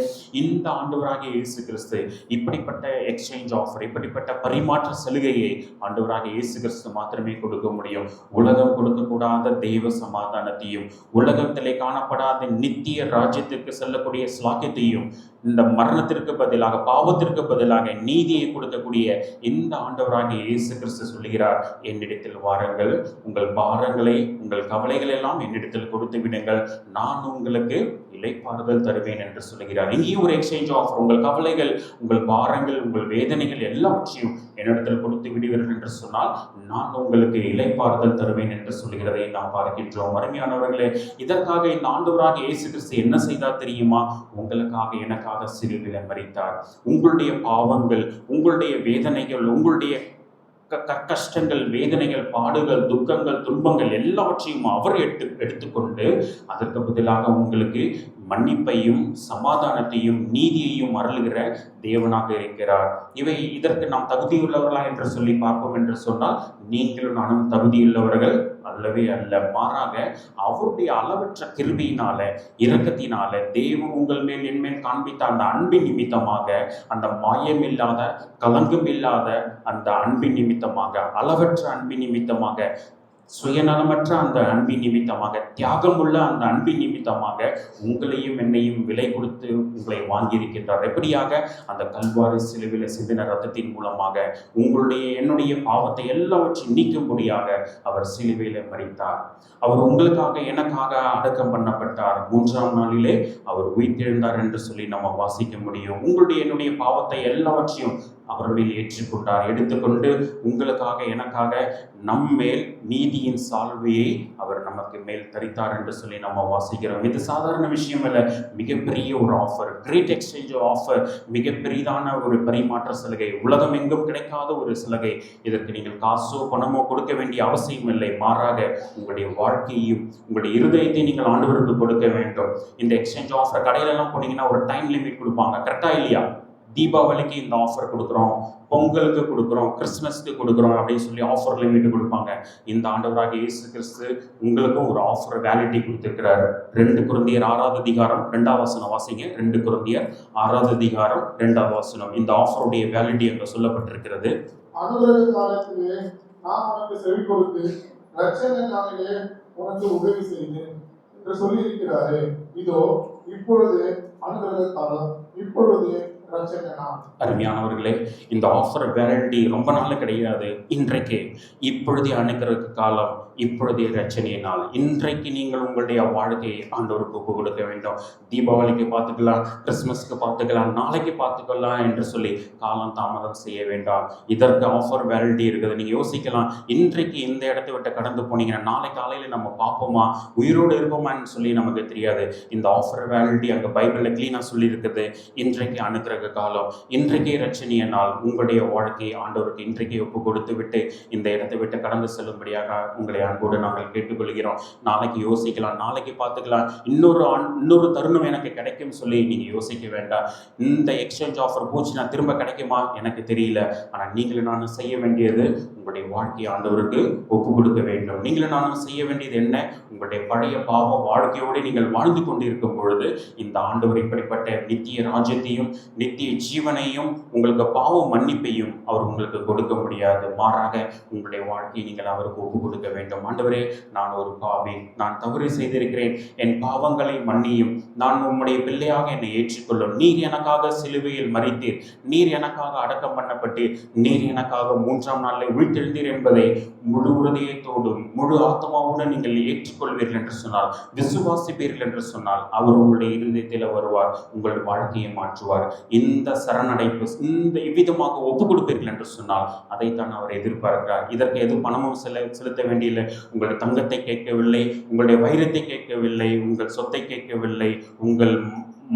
இந்த ஆண்டவராகிய இயேசு கிறிஸ்து இப்படிப்பட்ட எக்ஸ்சேஞ்ச் ஆஃபர், இப்படிப்பட்ட பரிமாற்ற சலுகையை ஆண்டவராகிய இயேசு கிறிஸ்து மாத்திரமே கொடுக்க முடியும். உலகம் கொடுக்கக்கூடாத தெய்வ சமாதானத்தையும், உலகத்திலே காணப்படாத நித்திய ராஜ்யத்திற்கு செல்லக்கூடிய ஸ்லாக்கியத்தையும், இந்த மரணத்திற்கு பதிலாக, பாவத்திற்கு பதிலாக நீதியை கொடுக்கக்கூடிய இந்த ஆண்டவராகிய இயேசு கிறிஸ்து சொல்லுகிறார், என்னிடத்தில் வாருங்கள், உங்கள் பாரங்களை, உங்கள் கவலைகள் எல்லாம் என்னிடத்தில் கொடுத்து விடுங்கள், நான் உங்களுக்கு இளைப்பாறுதல் தருவேன் என்று சொல்லுகிறார். இங்கேயும் ஒரு எக்ஸ்சேஞ்ச் ஆஃபர். உங்கள் கவலைகள், உங்கள் பாரங்கள், உங்கள் வேதனைகள் எல்லாவற்றையும் என்னிடத்தில் கொடுத்து விடுவீர்கள் என்று சொன்னால் நான் உங்களுக்கு இளைப்பாறுதல் தருவேன் என்று சொல்லுகிறதை நாம் பார்க்கின்றோம். அருமையானவர்களே, இதற்காக இந்த ஆண்டவராகிய இயேசு கிறிஸ்து என்ன செய்தார் தெரியுமா? உங்களுக்காக, எனக்காக சிலுவையில் மரித்தார். உங்களுடைய பாவங்கள், உங்களுடைய வேதனைகள், உங்களுடைய கஷ்டங்கள், வேதனைகள், பாடுகள், துக்கங்கள், துன்பங்கள் எல்லாவற்றையும் அவர் எடுத்துக்கொண்டு அதற்கு பதிலாக உங்களுக்கு மன்னிப்பையும் சமாதானத்தையும் நீதியையும் அருளுகிற தேவனாக இருக்கிறார். இதற்கு நாம் தகுதியுள்ளவர்களா என்று சொல்லி பார்ப்போம் என்று சொன்னால் நீங்களும் நானும் தகுதியுள்ளவர்கள் அல்லவே அல்ல. மாறாக அவருடைய அளவற்ற கிருபையினால, இரக்கத்தினால, தேவன் உங்கள் மேல் என் மேல் காண்பித்த அந்த அன்பின் நிமித்தமாக, அந்த மாயமில்லாத, கலங்கம் இல்லாத அந்த அன்பின் நிமித்தமாக, அளவற்ற அன்பின் நிமித்தமாக, சுயநலமற்ற அந்த அன்பின் நிமித்தமாக, தியாகமுள்ள அந்த அன்பின் நிமித்தமாக உங்களையும் என்னையும் விலை கொடுத்து உங்களை வாங்கியிருக்கின்றார். எப்படியாக? அந்த கல்வாரி சிலுவையில் சிந்தின ரத்தத்தின் மூலமாக உங்களுடைய என்னுடைய பாவத்தை எல்லாவற்றையும் நீக்கும்படியாக அவர் சிலுவையில் மரித்தார். அவர் உங்களுக்காக, எனக்காக அடக்கம் பண்ணப்பட்டார். 3ஆம் நாளிலே அவர் உயிர்த்தெழுந்தார் என்று சொல்லி நம்ம வாசிக்க முடியும். உங்களுடைய என்னுடைய பாவத்தை எல்லாவற்றையும் அவர்களில் ஏற்றுக்கொண்டார். எடுத்துக்கொண்டு உங்களுக்காக, எனக்காக நம்மேல் நீதியின் சால்வையை அவர் நமக்கு மேல் தரித்தார் என்று சொல்லி நம்ம வாசிக்கிறோம். இது சாதாரண விஷயம் அல்ல, மிகப்பெரிய ஒரு ஆஃபர், கிரேட் எக்ஸ்சேஞ்ச் ஆஃபர், மிகப்பெரிதான ஒரு பரிமாற்ற சலுகை, உலகம் எங்கும் கிடைக்காத ஒரு சலுகை. இதற்கு நீங்கள் காசோ பணமோ கொடுக்க வேண்டிய அவசியம் இல்லை. மாறாக உங்களுடைய வாழ்க்கையையும் உங்களுடைய இருதயத்தை நீங்கள் ஆண்டவருக்கு கொடுக்க வேண்டும். இந்த எக்ஸ்சேஞ்ச் ஆஃபர் கடையிலெல்லாம் போனீங்கன்னா ஒரு டைம் லிமிட் கொடுப்பாங்க, கரெக்டா இல்லையா? தீபாவளிக்கு இந்த ஆஃபர் கொடுக்குறோம், பொங்கலுக்கு கொடுக்குறோம், கிறிஸ்மஸ்க்கு கொடுக்குறோம் அப்படின்னு சொல்லி ஆஃபர் லிமிட் கொடுப்பாங்க. இந்த ஆண்டவராகிய இயேசு கிறிஸ்து உங்களுக்கும் ஒரு ஆஃபர் வேலிட்டி கொடுத்திருக்கிறார். 2 கொரிந்தியர் 6ஆவது அதிகாரம் 2ஆவது வசனம் வாசிங்க. 2 கொரிந்தியர் 6ஆவது அதிகாரம் 2ஆவது வசனம். இந்த ஆஃபருடைய வேலிட்டி அங்க சொல்லப்பட்டிருக்கிறது. அனுகிரக காலத்திலே நான் உனக்கு செவி கொடுத்து ரட்சணை நாளிலே உனக்கு உதவி செய்தேன் என்று சொல்லி இருக்கிறாரே. இதோ இப்பொழுது அனுகிரக காலம், இப்பொழுது ரட்சணை நாள். அருமையானவர்களே, இந்த ஆஃபர் வேலிட்டி ரொம்ப நாள் கிடையாது. இன்றைக்கு, இப்பொழுதே அனுகிரக காலம், இப்பொழுதே ரட்சணை நாள். இன்றைக்கு நீங்கள் உங்களுடைய வாழ்க்கையை ஆண்டவருக்கு ஒப்பு கொடுக்க வேண்டும். தீபாவளிக்கு பார்த்துக்கலாம், கிறிஸ்மஸ்க்கு பார்த்துக்கலாம், நாளைக்கு பார்த்துக்கலாம் என்று சொல்லி காலம் தாமதம் செய்ய வேண்டாம். இதற்கு ஆஃபர் வேலிட்டி இருக்குது. நீங்கள் யோசிக்கலாம், இன்றைக்கு இந்த இடத்தை விட்டு கடந்து போனீங்கன்னா நாளை காலையில் நம்ம பார்ப்போமா, உயிரோடு இருப்போமான்னு சொல்லி நமக்கு தெரியாது. இந்த ஆஃபர் வேலிட்டி அங்கே பைபிளில் கிளீனாக சொல்லி இருக்குது. இன்றைக்கு அனுகிரக காலம், இன்றைக்கே ரட்சணிய நாள். உங்களுடைய வாழ்க்கையை ஆண்டவருக்கு இன்றைக்கே ஒப்பு கொடுத்து விட்டு இந்த இடத்தை விட்டு கடந்து செல்லும்படியாக உங்களை அன்போடு நாங்கள் கேட்டுக்கொள்கிறோம். நாளைக்கு யோசிக்கலாம், நாளைக்கு பார்த்துக்கலாம், இன்னொரு தருணம் எனக்கு கிடைக்கும் சொல்லி நீங்க யோசிக்க வேண்டாம். இந்த எக்ஸ்சேஞ்ச் ஆஃபர் போச்சுன்னா திரும்ப கிடைக்குமா எனக்கு தெரியல. ஆனால் நீங்களும் நானும் செய்ய வேண்டியது உங்களுடைய வாழ்க்கையை ஆண்டவருக்கு ஒப்பு கொடுக்க வேண்டும். நீங்களும் நானும் செய்ய வேண்டியது என்ன? உங்களுடைய பழைய பாவ வாழ்க்கையோடு நீங்கள் வாழ்ந்து கொண்டிருக்கும் பொழுது இந்த ஆண்டவர் இப்படிப்பட்ட நித்திய ராஜ்யத்தையும் நித்திய ஜீவனையும் உங்களுக்கு பாவ மன்னிப்பையும் அவர் உங்களுக்கு கொடுக்க முடியாது. மாறாக உங்களுடைய வாழ்க்கையை நீங்கள் அவருக்கு ஒப்பு கொடுக்க வேண்டும். ஆண்டவரே, நான் ஒரு பாவி, நான் தவறு செய்திருக்கிறேன், என் பாவங்களை மன்னியும், நான் உம்முடைய பிள்ளையாக என்னை ஏற்றுக்கொள்ளும். நீர் எனக்காக சிலுவையில் மரித்தீர், நீர் எனக்காக அடக்கம் பண்ணப்பட்டீர், நீர் எனக்காக 3ஆம் நாளில் உயிர்த்தெழுந்தீர் என்பதை முழு உறுதியத்தோடும் முழு ஆத்மாவோடு நீங்கள் ஏற்றுக்கொள்வீர்கள் என்று சொன்னால், விசுவாசிப்பீர்கள் என்று சொன்னால், அவர் உங்களுடைய இருதயத்தில் வருவார், உங்கள் வாழ்க்கையை மாற்றுவார். இந்த சரணடைப்பு இந்த இவ்விதமாக ஒப்பு கொடுப்பீர்கள் என்று சொன்னால் அதைத்தான் அவர் எதிர்பார்க்கிறார். இதற்கு எது பணமும் செலுத்த வேண்டியில்லை. உங்கள் தங்கத்தை கேட்கவில்லை, உங்களுடைய வைரத்தை கேட்கவில்லை, உங்கள் சொத்தை கேட்கவில்லை, உங்கள்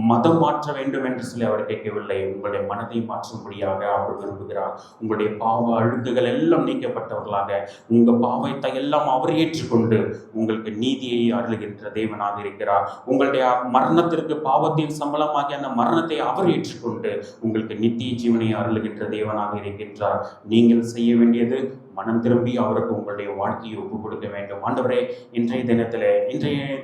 மதம் மாற்ற வேண்டும் என்று சொல்லி அவர் கேட்கவில்லை. உங்களுடைய மனதை மாற்றும்படியாக அவர் விரும்புகிறார். உங்களுடைய பாவ அழுக்குகள் எல்லாம் நீக்கப்பட்டவர்களாக, உங்கள் பாவத்தை எல்லாம் அவர் ஏற்றுக்கொண்டு உங்களுக்கு நீதியை அருளுகின்ற தேவனாக இருக்கிறார். உங்களுடைய மரணத்திற்கு பாவத்தின் சம்பளமாகிய அந்த மரணத்தை அவர் ஏற்றுக்கொண்டு உங்களுக்கு நித்திய ஜீவனை அருளுகின்ற தேவனாக இருக்கின்றார். நீங்கள் செய்ய வேண்டியது மனம் திரும்பி அவருக்கு உங்களுடைய வாழ்க்கையை ஒப்புக் கொடுக்க வேண்டும். ஆண்டவரே, இன்றைய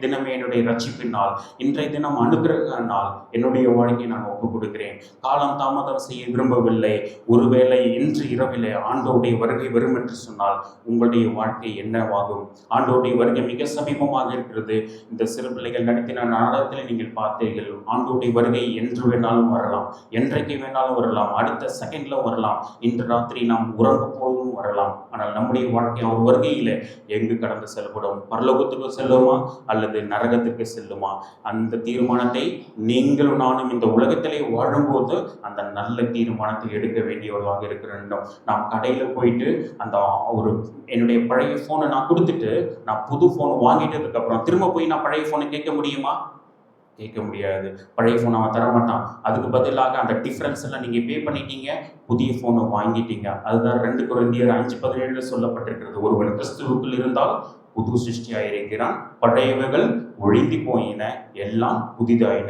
தினமே என்னுடைய ரட்சிப்பின் நாள், இன்றைய தினம் அனுகிரக நாள், என்னுடைய வாழ்க்கையை நான் ஒப்புக் கொடுக்கிறேன். காலம் தாமதம் செய்ய விரும்பவில்லை. ஒருவேளை இன்று இரவிலே ஆண்டவருடைய வருகை வரும் என்று சொன்னால் உங்களுடைய வாழ்க்கை என்னவாகும்? ஆண்டவருடைய வருகை மிக சமீபமாக இருக்கிறது. இந்த சிறு பிள்ளைகள் நடத்தின நாடகத்தில் நீங்கள் பார்த்தீர்கள். ஆண்டவருடைய வருகை என்று வேணாலும் வரலாம், என்றைக்கு வேணாலும் வரலாம், அடுத்த செகண்ட்ல வரலாம், இன்று ராத்திரி நாம் உறங்கும் போதும் வரலாம். ஆனால் நம்முடைய வாழ்க்கை அவர் வருகையில் எங்கு கடந்து செல்லப்படும்? பரலோகத்துக்கு செல்லுமா அல்லது நரகத்துக்கு செல்லுமா? அந்த தீர்மானத்தை நீங்களும் நானும் இந்த உலகத்திலே வாழும்போது அந்த நல்ல தீர்மானத்தை எடுக்க வேண்டியவர்களாக இருக்க வேண்டும். நாம் கடையில் போயிட்டு அந்த என்னுடைய பழைய ஃபோனை நான் கொடுத்துட்டு நான் புது ஃபோன் வாங்கிட்டதுக்கு அப்புறம் திரும்ப போய் நான் பழைய ஃபோனை கேட்க முடியுமா? கேட்க முடியாது. பழைய ஃபோன் அவன் தரமாட்டான். அதுக்கு பதிலாக அந்த டிஃப்ரென்ஸ் எல்லாம் நீங்கள் பே பண்ணிட்டீங்க, புதிய ஃபோனை வாங்கிட்டீங்க. அதுதான் 2 கொரிந்தியர் 5:17 சொல்லப்பட்டிருக்கிறது. ஒருவன் கிறிஸ்துவுக்குள் இருந்தால் புது சிருஷ்டியாயிருக்கிறான், பழையவைகள் ஒழிந்து போயின, எல்லாம் புதிதாயின.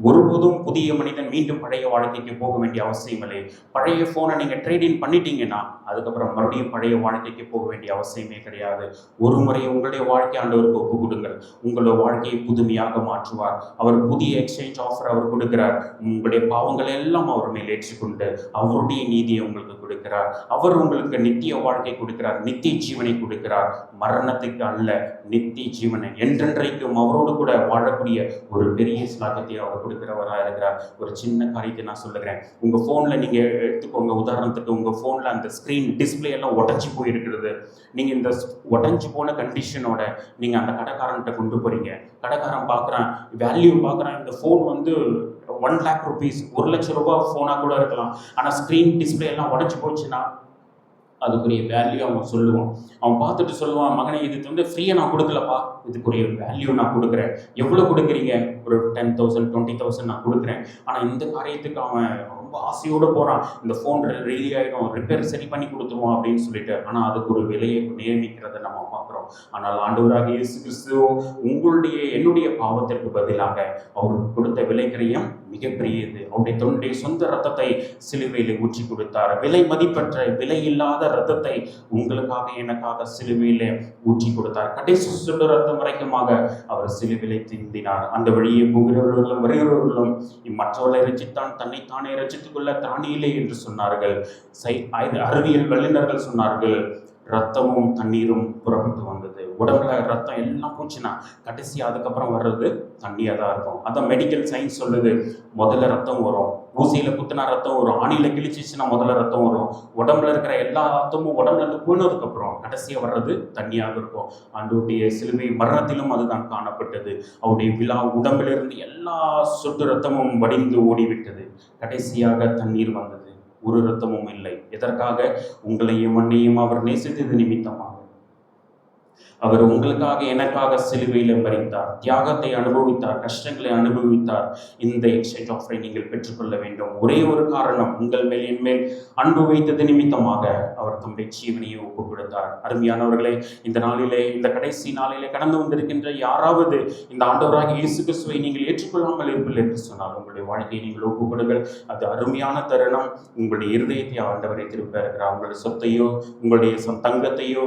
ஒருபோதும் புதிய மனிதன் மீண்டும் பழைய வாழ்க்கைக்கு போக வேண்டிய அவசியம் இல்லை. பழைய ஃபோனை நீங்கள் ட்ரேட்-இன் பண்ணிட்டீங்கன்னா அதுக்கப்புறம் மறுபடியும் பழைய வாழ்க்கைக்கு போக வேண்டிய அவசியமே கிடையாது. ஒரு முறை உங்களுடைய வாழ்க்கை ஆண்டவருக்கு ஒப்பு கொடுங்கள், உங்களுடைய வாழ்க்கையை புதுமையாக மாற்றுவார். அவர் புதிய எக்ஸ்சேஞ்ச் ஆஃபர் அவர் கொடுக்கிறார். உங்களுடைய பாவங்களை எல்லாம் அவர் மேல் ஏற்றுக்கொண்டு அவருடைய நீதியை உங்களுக்கு கொடுக்கிறார். அவர் உங்களுக்கு நித்திய வாழ்க்கை கொடுக்கிறார், நித்திய ஜீவனை கொடுக்கிறார். மரணத்துக்கு அல்ல, நித்திய ஜீவனை என்றென்றைக்கும் அவரோடு கூட வாழக்கூடிய ஒரு பெரிய ஸ்லாகத்தை அவர் கொடுக்கிறவராக இருக்கிறார். ஒரு சின்ன காரியத்தை நான் சொல்லுகிறேன். உங்கள் ஃபோனில் நீங்கள் எடுத்துக்கோங்க, உதாரணத்துக்கு உங்கள் ஃபோனில் அந்த ஸ்க்ரீன் டிஸ்பிளே எல்லாம் உடஞ்சி போயிருக்கிறது. நீங்கள் இந்த உடஞ்சி போன கண்டிஷனோட நீங்கள் அந்த கடைக்காரன்கிட்ட கொண்டு போகிறீங்க. கடைக்காரன் பார்க்குறான், வேல்யூ பார்க்குறான், இந்த ஃபோன் வந்து 1 lakh rupees, 1 லட்சம் ரூபாய் ஃபோனாக கூட இருக்கலாம். ஆனால் ஸ்க்ரீன் டிஸ்பிளே எல்லாம் உடஞ்சி போச்சுன்னா அதுக்குரிய வேல்யூ அவன் சொல்லுவான். அவன் பார்த்துட்டு சொல்லுவான், மகனே இதுக்கு வந்து ஃப்ரீயாக நான் கொடுக்கலப்பா, இதுக்குரிய வேல்யூ நான் கொடுக்குறேன். எவ்வளோ கொடுக்குறீங்க? ஒரு 10,000 20,000 நான் கொடுக்குறேன். ஆனால் இந்த காரியத்துக்கு அவன் ரொம்ப ஆசையோடு போகிறான், இந்த ஃபோன் ரெடி ஆகிடும், ரிப்பேர் சரி பண்ணி கொடுத்துருவோம் அப்படின்னு சொல்லிட்டு. ஆனால் அதுக்கு ஒரு விலையை நியமிக்கிறத நம்ம பார்க்குறோம். ஆனால் ஆண்டவராக இயேசு கிறிஸ்து என்னுடைய பாவத்திற்கு பதிலாக அவருக்கு கொடுத்த விலைக்கிரயம் மிகப்பெரியது. அவருடைய சொந்த ரத்தத்தை சிலுவையில் ஊற்றி கொடுத்தார். விலை மதிப்பற்ற விலை இல்லாத ரத்தத்தை உங்களுக்காக எனக்காக சிலுவையிலே ஊற்றி கொடுத்தார். கடைசி சொட்டு ரத்தம் வரைக்குமாக அவர் சிலுவையிலே சிந்தினார். அந்த வழியே போகிறவர்களும் வருகிறவர்களும் மற்றவர்களை ரசித்தான், தன்னைத்தானே ரசித்துக் கொள்ள தானியிலே என்று சொன்னார்கள். அறிவியல் வல்லுநர்கள் சொன்னார்கள், ரத்தமும் தண்ணீரும் புறப்பட்டு வந்தது. உடம்புல ரத்தம் எல்லாம் போச்சுன்னா கடைசி அதுக்கப்புறம் வர்றது தண்ணியாக தான் இருக்கும். அதான் மெடிக்கல் சயின்ஸ் சொல்லுது. முதல்ல ரத்தம் வரும், ஊசியில் குத்தினா ரத்தம் வரும், ஆணியில் கிழிச்சிச்சுன்னா முதல்ல ரத்தம் வரும். உடம்புல இருக்கிற எல்லா ரத்தமும் உடம்புல இருந்து போனதுக்கப்புறம் கடைசியாக வர்றது தண்ணியாக இருக்கும். ஆண்டவருடைய சிலுவை மரணத்திலும் அதுதான் காணப்பட்டது. அவருடைய உடம்பிலிருந்து எல்லா சொட்டு ரத்தமும் வடிந்து ஓடிவிட்டது. கடைசியாக தண்ணீர் வந்தது, ஒரு ரத்தமும் இல்லை. எதற்காக? உங்களையும் என்னையும் அவர் நேசித்தது நிமித்தமாக. அவர் உங்களுக்காக எனக்காக சிலுவையில் மரித்தார், தியாகத்தை அனுபவித்தார், கஷ்டங்களை அனுபவித்தார். இந்த எக்ஸ்சேஞ்ச் ஆஃபரை நீங்கள் பெற்றுக்கொள்ள வேண்டும். ஒரே ஒரு காரணம், உங்கள் மேல் என் மேல் அன்பு வைத்தது நிமித்தமாக அவர் தம்முடைய ஜீவனையை ஒப்புக் கொடுத்தார். அருமையானவர்களே, இந்த நாளிலே, இந்த கடைசி நாளிலே கடந்து வந்திருக்கின்ற யாராவது இந்த ஆண்டவராக இயேசு கிறிஸ்துவை நீங்கள் ஏற்றுக்கொள்ளாமல் இருப்பீர்கள் என்று சொன்னால் உங்களுடைய வாழ்க்கையை நீங்கள் ஒப்புக் கொடுங்கள். அது அருமையான தருணம். உங்களுடைய இருதயத்தை ஆண்டவரை திருப்ப இருக்கிறார். உங்களுடைய சொத்தையோ உங்களுடைய தங்கத்தையோ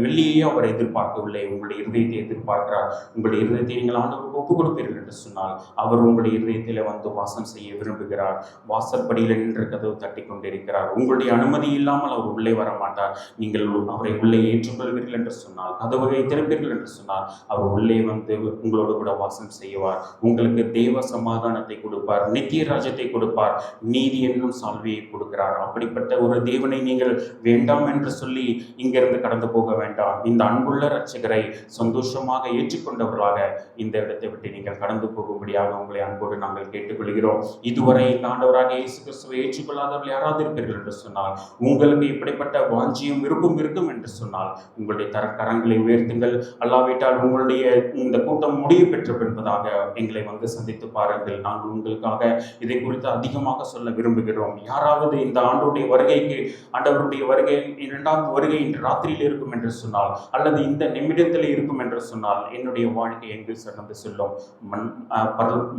வெள்ளியையோ அவர் அவர் எதிர்பார்க்கவில்லை, உங்களுடைய இருதயத்தை எதிர்பார்க்கிறார். உங்களுடைய இருதயத்தை நீங்கள் ஆண்டவருக்கு ஒப்புக் கொடுப்பீர்கள் என்று சொன்னால் அவர் உங்களுடைய இருதயத்தில் வந்து வாசம் செய்ய விரும்புகிறார். வாசற்படியில் நின்று கதவு தட்டி கொண்டிருக்கிறார். உங்களுடைய அனுமதி இல்லாமல் அவர் உள்ளே வர மாட்டார். நீங்கள் அவரை உள்ளே ஏற்றுக்கொள்வீர்கள் என்று சொன்னால், கதவுகளை திறப்பீர்கள் என்று சொன்னால் அவர் உள்ளே வந்து உங்களோடு கூட வாசம் செய்வார். உங்களுக்கு தேவ சமாதானத்தை கொடுப்பார், நித்திய ராஜ்யத்தை கொடுப்பார், நீதி என்னும் சால்வியை கொடுக்கிறார். அப்படிப்பட்ட ஒரு தேவனை நீங்கள் வேண்டாம் என்று சொல்லி இங்கிருந்து கடந்து போக வேண்டாம். இந்த அன்புள்ள இரட்சகரை சந்தோஷமாக ஏற்றுக்கொண்டவர்களாக இந்த இடத்தை விட்டு நீங்கள் கடந்து போகும்படியாக உங்களை அன்போடு நாங்கள் கேட்டுக்கொள்கிறோம். இதுவரை இந்த ஆண்டவராக இயேசு கிறிஸ்துவை ஏற்றுக்கொள்ளாதவர்கள் யாராவது இருப்பீர்கள் என்று சொன்னால், உங்களுக்கு இப்படிப்பட்ட வாஞ்சியும் விருப்பம் இருக்கும் என்று சொன்னால் உங்களுடைய கரங்களை உயர்த்துங்கள். அல்லாவிட்டால் உங்களுடைய இந்த கூட்டம் முடிவு பெற்று என்பதாக எங்களை வந்து சந்தித்து பாருங்கள். நாங்கள் உங்களுக்காக இதை குறித்து அதிகமாக சொல்ல விரும்புகிறோம். யாராவது இந்த ஆண்டுடைய வருகைக்கு, ஆண்டவருடைய வருகை இரண்டாவது வருகை இன்று ராத்திரியில் இருக்கும் என்று சொன்னால், அல்லது இந்த நிமிடத்தில் இருக்கும் என்று சொன்னால், என்னுடைய வாழ்க்கை எங்கு கடந்து செல்லும்?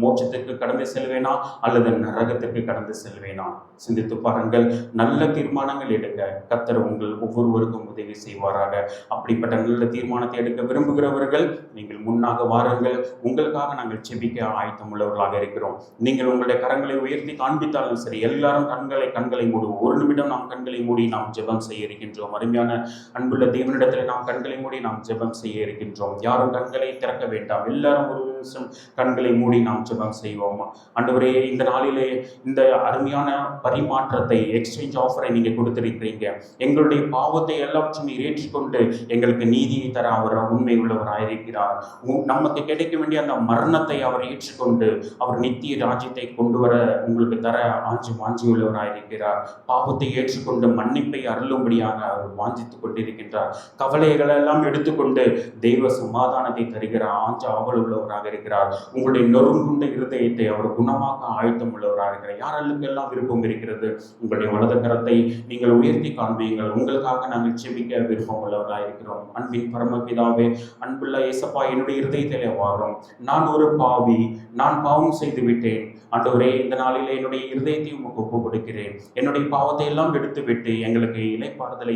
மோட்சத்திற்கு கடந்து செல்வேனா அல்லது நரகத்திற்கு கடந்து செல்வேனா? சிந்தித்து பாருங்கள். நல்ல தீர்மானங்கள் எடுக்க கர்த்தர் உங்கள் ஒவ்வொருவருக்கும் உதவி செய்வாராக. அப்படிப்பட்ட நல்ல தீர்மானத்தை எடுக்க விரும்புகிறவர்கள் நீங்கள் முன்னாக வாருங்கள். உங்களுக்காக நாங்கள் செபிக்க ஆயத்தம் உள்ளவர்களாக இருக்கிறோம். நீங்கள் உங்களுடைய கரங்களை உயர்த்தி காண்பித்தாலும் சரி, எல்லாரும் கண்களை மூடுவோம். ஒரு நிமிடம் நாம் கண்களை மூடி நாம் ஜெபம் செய்ய இருக்கின்றோம். அருமையான அன்புள்ள தேவனிடத்தில் நாம் கண்களை மூடி நாம் ஜெபம் செய்ய இருக்கின்றோம். யாரும் கண்களை திறக்க வேண்டாம். எல்லாரும் ஒரு நிமிஷம் கண்களை மூடி நாம் ஜெபம் செய்வோம். ஆண்டவரே, இந்த நாளிலே இந்த அருமையான பரிமாற்றத்தை, எக்ஸ்சேஞ்ச் ஆஃபரை நீங்க கொடுத்திருக்கிறீங்க. எங்களுடைய பாவத்தை எல்லாவற்றையும் ஏற்றுக்கொண்டு எங்களுக்கு நீதியை தர அவர் உண்மை உள்ளவராயிருக்கிறார். நமக்கு கிடைக்க வேண்டிய அந்த மரணத்தை அவர் ஏற்றுக்கொண்டு அவர் நித்திய ராஜ்யத்தை கொண்டு வர உங்களுக்கு தர வாஞ்சி உள்ளவராயிருக்கிறார். பாவத்தை ஏற்றுக்கொண்டு மன்னிப்பை அருளும்படியாக அவர் வாஞ்சித்துக் கொண்டிருக்கின்றார். கவலைகள் எல்லாம் எடுத்துக்கொண்டு தெய்வ சமாதானத்தை தருகிற ஆவல் உள்ளவராக இருக்கிறார். உங்களுடைய நொறுங்குண்ட இருதயத்தை அவர் குணமாக்க ஆயத்தம் உள்ளவராக இருக்கிறார். யாரெல்லாம் விருப்பம் இருக்கிறது, உங்களுடைய வலது கரத்தை நீங்கள் உயர்த்தி காண்பீங்கள். உங்களுக்காக நாங்கள் செபிக்க விருப்பம் உள்ளவராக இருக்கிறோம். அன்பின் பரமபிதாவே, அன்புள்ள இயேசப்பா, என்னுடைய இருதயத்திலே வாரும். நான் ஒரு பாவி, நான் பாவம் செய்து விட்டேன். ஆண்டவரே, இந்த நாளிலே என்னுடைய இருதயத்தையும் உமக்கு ஒப்புக் கொடுக்கிறேன். என்னுடைய பாவத்தை எல்லாம் எடுத்து விட்டு எங்களுக்கு இளைப்பாறுதலை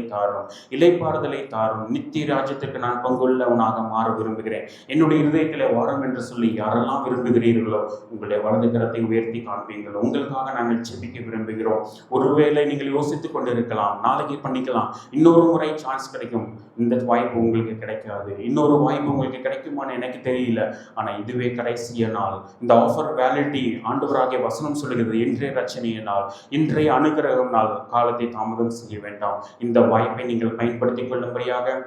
தாரும். நித்திய ராஜ்யத்திற்கு நான் பங்குள்ளவனாக மாற விரும்புகிறேன். என்னுடைய இருதயத்திலே வாரும் என்று சொல்லி யாரெல்லாம் விரும்புகிறீர்களோ உங்களுடைய வலது கரத்தை உயர்த்தி காண்பீங்கள். உங்களுக்காக நாங்கள் செபிக்க விரும்புகிறோம். ஒருவேளை நீங்கள் யோசித்துக் கொண்டிருக்கலாம், நாளைக்கு பண்ணிக்கலாம், இன்னொரு முறை சான்ஸ் கிடைக்கும். இந்த வாய்ப்பு உங்களுக்கு கிடைக்காது. இன்னொரு வாய்ப்பு உங்களுக்கு கிடைக்குமான்னு எனக்கு தெரியல. ஆனா இதுவே கடைசிய நாள். இந்த ஆஃபர் வேலிட்டி ஆண்டவராகிய வசனம் சொல்லுகிறது, இன்றைய ரட்சணிய நாள், இன்றைய அனுகிரகம் நாள். காலத்தை தாமதம் செய்ய வேண்டாம். இந்த வாய்ப்பை நீங்கள் பயன்படுத்திக் கொள்ளும்படியாக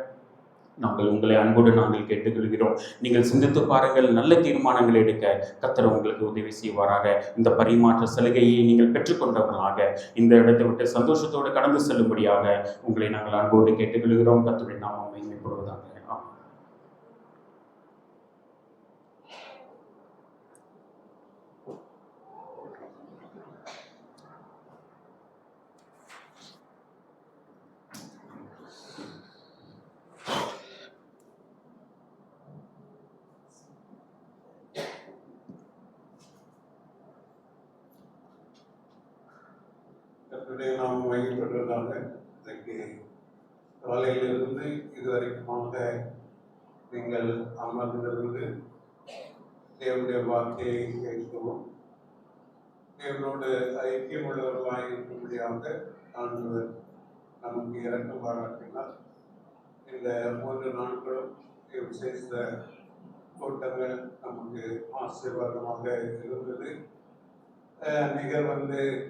நாங்கள் உங்களை அன்போடு நாங்கள் கேட்டுக்கொள்கிறோம். நீங்கள் சிந்தித்து பாருங்கள். நல்ல தீர்மானங்கள் எடுக்க கர்த்தர் உங்களுக்கு உதவி செய்வாராக. இந்த பரிமாற்ற சலுகையை நீங்கள் பெற்றுக்கொண்டவர்களாக இந்த இடத்தை விட்டு சந்தோஷத்தோடு கடந்து செல்லும்படியாக உங்களை நாங்கள் அன்போடு கேட்டுக்கொள்கிறோம். கர்த்தருடைய நாமம் மகிமைப்படுவதாக. கர்த்தருடைய நாமம் மகிமைப்படுவதாக. இன்றைக்கு காலையிலிருந்து இதுவரைக்குமாக நீங்கள் அமர்ந்திருந்து தேவனுடைய வார்த்தையை கேட்கவும், தேவனோடு ஐக்கியம் உள்ளவர்களாக இருக்கும்படியாக ஆண்டவர் நமக்கு இரக்கம் பாராட்டினார். இந்த 3 நாட்களும் விசேஷ கூட்டங்கள் நமக்கு ஆசீர்வாதமாக இருந்தது. அநேகர்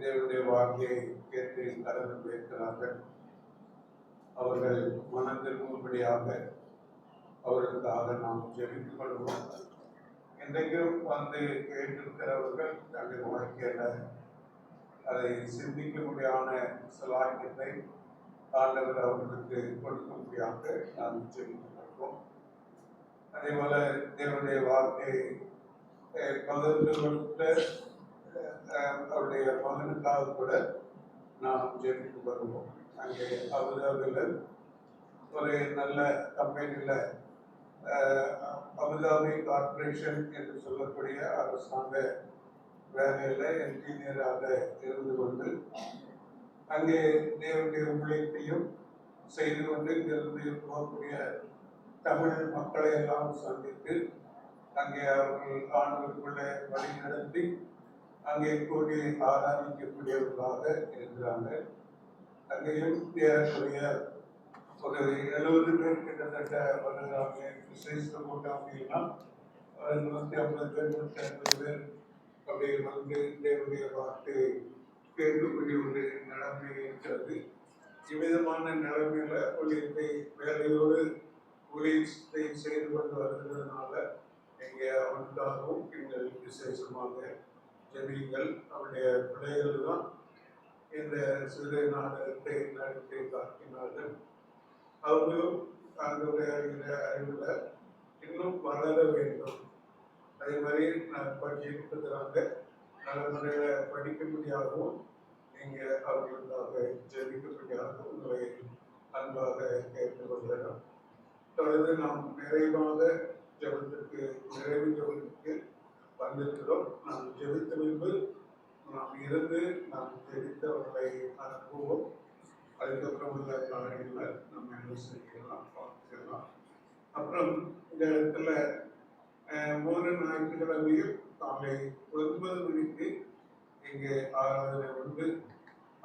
தேவனுடைய வார்த்தையை கேட்டு கடந்து போயிருக்கிறார்கள். அவர்கள் மனம் திரும்பும்படியாக அவர்களுக்காக நாம் ஜெபித்துக் கொள்வோம். இன்றைக்கும் கேட்டிருக்கிறவர்கள் தங்கள் வாழ்க்கையில அதை சிந்திக்க முடியாத சிலாக்கியத்தை ஆண்டவர் அவர்களுக்கு கொடுக்கும்படியாக நாம் ஜெபித்துக் கொள்வோம். அதே போல தேவனுடைய வார்த்தையை பகிர்ந்து கொடுத்த அவருடைய மகனுக்காக கூட நாம் ஜெபித்து வருவோம். அங்கே அபுதாபியில் ஒரு நல்ல கம்பெனியில் அபுதாபி கார்பரேஷன் என்று சொல்லக்கூடிய அரசாங்க வேலையில் என்ஜினியராக இருந்து கொண்டு அங்கே தேவனுடைய ஊழியத்தையும் செய்து கொண்டு இங்கிருந்து போகக்கூடிய தமிழ் மக்களை எல்லாம் சந்தித்து அங்கே அவர்கள் ஆண்டவருக்குள்ளே வழி நடத்தி அங்கே கூடி ஆராதிக்கக்கூடியவர்களாக இருக்கிறாங்க. அங்கேயும் ஏறக்குறைய ஒரு 70 பேர் கிட்டத்தட்ட வருகிறாங்க. விசேஷ கூட்டம் அப்படின்னா 150 பேர் 150 பேர் அப்படி வந்து தேவனுடைய வார்த்தை கேட்கக்கூடிய ஒரு நிலைமை இருக்கிறது. இவ்விதமான நிலைமையில ஊழியத்தை வேலையோடு ஊழியத்தை செய்து கொண்டு வருகிறதுனால இங்கே அவனுக்காகவும் எங்கள் விசேஷமாக ஜெபியுங்கள். அவருடைய பிள்ளைகள் தான் இந்த சிறு நாடகத்தை நடத்தி காட்டினார்கள். அவர்களும் தங்களுடைய அறிவில் இன்னும் வளர வேண்டும். அதே மாதிரி படிக்கிறாங்க, நல்ல முறையில் படிக்கும்படியாகவும் நீங்கள் அவர்களுக்காக ஜெபிக்கும்படியாகவும் உங்களை அன்பாக கேட்டுக்கொள்கிறோம். தொடர்ந்து நாம் நிறைவாக நிறைவு ஜெபத்துக்கு வந்திருக்கிறோம். நாம் ஜெபித்த பின்பு நாம் இருந்து நாம் ஜெபித்தவர்களை அனுப்புவோம். அதுக்கப்புறம் உள்ள காரியங்களை நம்ம என்ன செய்யலாம் பார்த்துக்கலாம். அப்புறம் இந்த இடத்துல 3 ஞாயிற்றுக்கிழமையும் காலை 9 மணிக்கு இங்கே ஆராதனை உண்டு.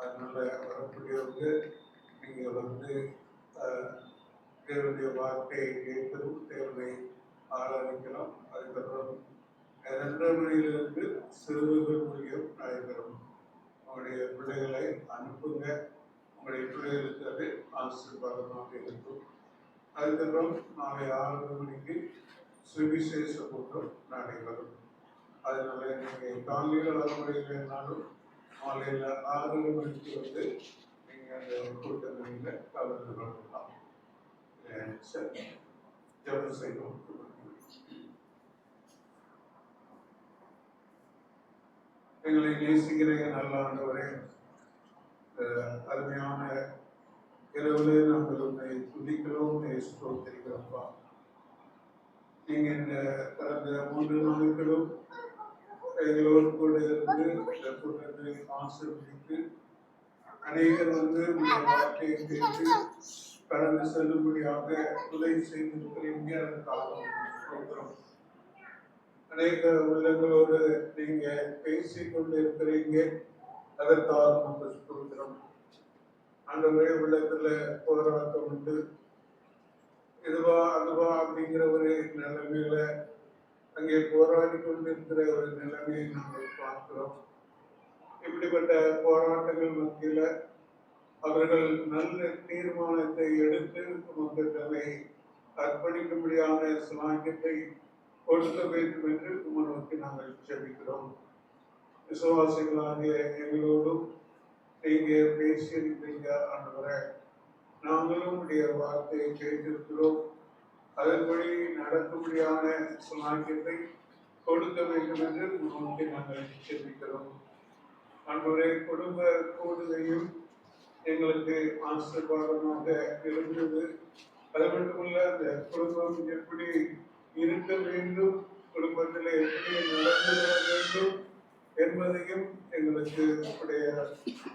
அதனால வரக்கூடியவங்க நீங்கள் வந்து தேவனுடைய வார்த்தையை கேட்கவும் தேவனை ஆராதிக்கலாம். அதுக்கப்புறம் 2:30 மணியிலிருந்து சிறுவர்கள் ஊழியம் நடைபெறும். உங்களுடைய பிள்ளைகளை அனுப்புங்க. உங்களுடைய பிள்ளைகளுக்கு அது ஆசீர்வாதமாக இருக்கும். அதுக்கப்புறம் நாளை 6 மணிக்கு சுவிசேஷ கூட்டம் நடைபெறும். அதனால நீங்கள் காலையில் வரமுறையில்னாலும் மாலையில் 6 மணிக்கு வந்து நீங்கள் அந்த கூட்டங்களில் கலந்து கொள்ளலாம். சரி, ஜெபம் செய்வோம். எங்களை நேசிக்கிற நல்ல ஆண்டவரே, அருமையான இரவுல நாங்கள் உன்னை துதிக்கிறோம், ஸ்தோத்திரிக்கிறோம்ப்பா. நீங்க இந்த கடந்த 3 நாட்களும் எங்களோடு கூட இருந்து இந்த கூட்டத்தை ஆசீர்வதித்து அநேகர் வந்து உங்களுடைய வார்த்தையை கேட்டு கடந்து செல்லும்படியாக உதவி செய்திருக்கிறீங்க. அதற்காக கொடுக்கிறோம். அநேக உள்ளங்களோடு நீங்க பேசிக் கொண்டு இருக்கிறீங்க. அதற்காக நம்ம கொடுக்கிறோம். அந்த ஒரே உள்ளத்துல போராட்டம் உண்டு, இதுவா அதுவா அப்படிங்கிற ஒரு நிலைமையில அங்கே போராடி கொண்டிருக்கிற ஒரு நிலைமையை நாங்கள் பார்க்கிறோம். இப்படிப்பட்ட போராட்டங்கள் மத்தியில அவர்கள் நல்ல தீர்மானத்தை எடுத்து உமக்கு தன்னை அர்ப்பணிக்கும்படியான சாங்கியத்தை கொடுக்க வேண்டும் என்று உம்மை நோக்கி நாங்கள் ஜெபிக்கிறோம். விசுவாசிகளாகிய எங்களோடும் நீங்க பேசியிருக்கிறீங்க ஆண்டவரே. நாங்களும் உடைய வார்த்தையை கேட்டிருக்கிறோம். அதன்படி நடக்கும்படியான சாங்கியத்தை கொடுக்க வேண்டும் என்று நோக்கி நாங்கள் ஜெபிக்கிறோம். ஆண்டவரே, குடும்ப கூடுதையும் எங்களுக்கு ஆசீர்வாதமாக இருந்தது. அது மட்டுமல்ல, அந்த குடும்பம் எப்படி இருக்க வேண்டும், குடும்பத்தில் எப்படி நடந்து கொள்ள வேண்டும் என்பதையும் எங்களுக்கு உடைய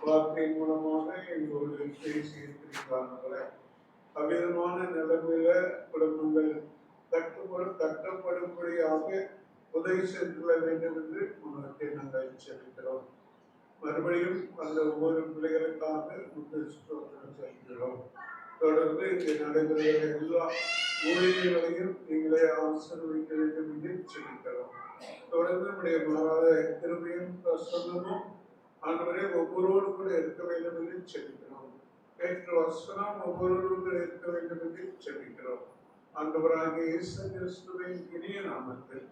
வார்த்தை மூலமாக எங்களோடு பேசி இருக்கிறார்கள். அவ்விதமான நிலைமையில குடும்பங்கள் கட்டப்படும்படியாக உதவி சென்றுள்ள வேண்டும் என்று உணர்த்தை நாங்கள் செலுத்துகிறோம். மறுபடியும் அந்த ஒவ்வொரு பிள்ளைகளுக்காக செல்கிறோம். தொடர்ந்து இங்கே நடைபெறுகிற எல்லா ஊழியர்களையும் நீங்களே ஆசீர்வதிக்க வேண்டும் என்று செலுத்துகிறோம். தொடர்ந்து நம்முடைய மாறாத கிருபையும் பிரசன்னமும் ஆண்டவரே ஒவ்வொருவரோடு கூட இருக்க வேண்டும் என்று செலுத்துகிறோம். கேட்ட வசனம் ஒவ்வொருவரோடு கூட இருக்க வேண்டும் என்று செலுத்துகிறோம். ஆண்டவராகிய இயேசு கிறிஸ்துவின் இனிய நாமத்தில்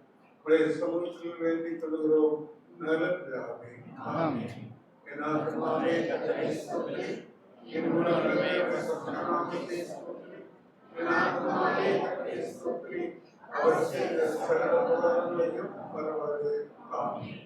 உடைய சமூகத்தில் வேண்டிக் கொள்கிறோம். நல்ல பிதாவே, ஆமென். என் ஆத்துமாவே கர்த்தரை ஸ்தோத்திரி, என் முழு உள்ளமே பரிசுத்த நாமத்தை ஸ்தோத்திரி. என் ஆத்துமாவே கர்த்தரை ஸ்தோத்திரி, அவர் செய்த சகல உபகாரங்களையும் மறவாதே. ஆமென்.